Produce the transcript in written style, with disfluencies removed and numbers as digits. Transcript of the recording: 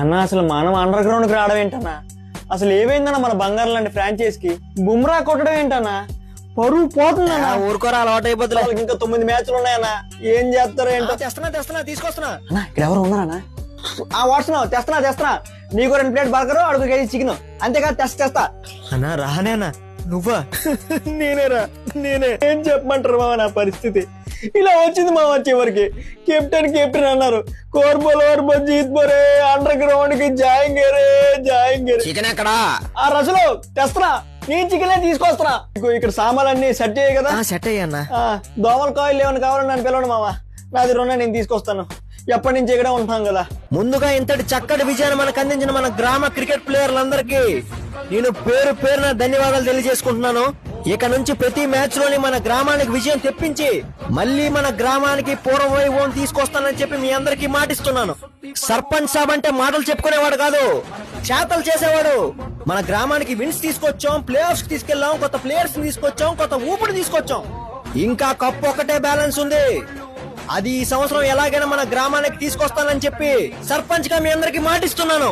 అన్న అసలు మనం అండర్ గ్రౌండ్ కి రావడం ఏంటన్నా? అసలు ఏమైందన్న మన బంగారం లాంటి ఫ్రాంచైజ్ కి బుమ్రా కొట్టడం ఏంటన్నా? పరువు పోతుందన్నా. ఊరుకోరా, అలవాటు అయిపోతుంది. వాళ్ళకి ఇంకా 9 మ్యాచ్లు ఉన్నాయన్నా. ఏం చేస్తారో ఏంటో. తెస్తున్నా తీసుకొస్తున్నా. అన్నా ఇక్కడ ఎవరు ఉన్నారన్నా? వాడుతున్నావు తెస్తున్నా నీకు 2 ప్లేట్ బర్గర్, అడుగు కేజీ చికెన్, అంతేకాదు తెస్తా. అన్నా రానే అన్నా, నువ్వా? నేనేరా నేనే. ఏం చెప్పమంటారు మామ నా పరిస్థితి? ఇలా వచ్చింది మామ. చివరికి కెప్టెన్ అన్నారు, కోర్ బౌలర్ జీత్ పోరే, అండర్ గ్రౌండ్ కి జాయింగేరే. చికెన్ ఎక్కడా? ఆ రసలు తెస్తున్నా, నీ చికెనే తీసుకొస్తున్నా. ఇక్కడ సామాన్లన్నీ సెట్ అయ్యాయి కదా? సెట్ అయ్యా. దోమల కాయలు ఏమైనా కావాలని నన్ను పిలవండి మామ, నాది 2 నేను తీసుకొస్తాను. ఎప్పటి నుంచి ఇక్కడ ఉంటాం కదా. ముందుగా ఇంతటి చక్కటి విజయాన్ని మనకు అందించిన మన గ్రామ క్రికెట్ ప్లేయర్లందరికీ నేను పేరున ధన్యవాదాలు తెలియజేసుకుంటున్నాను. ఇక నుంచి ప్రతి మ్యాచ్ లోని మన గ్రామానికి విజయం తెప్పించి మళ్ళీ మన గ్రామానికి పూర్వ వైభవం తీసుకొస్తానని చెప్పి మీ అందరికీ మాటిస్తున్నాను. సర్పంచ్ సాబ్ అంటే మాటలు చెప్పుకునేవాడు కాదు, చేతలు చేసేవాడు. మన గ్రామానికి విన్స్ తీసుకొచ్చాం, ప్లే ఆఫ్స్ తీసుకెళ్లాం, కొత్త ప్లేయర్స్ తీసుకొచ్చాం, కొత్త ఊపిరి తీసుకొచ్చాం. ఇంకా కప్పు ఒకటే బ్యాలెన్స్ ఉంది, అది ఈ సంవత్సరం ఎలాగైనా మన గ్రామానికి తీసుకొస్తానని చెప్పి సర్పంచ్ గా మీ అందరికీ మాటిస్తున్నాను.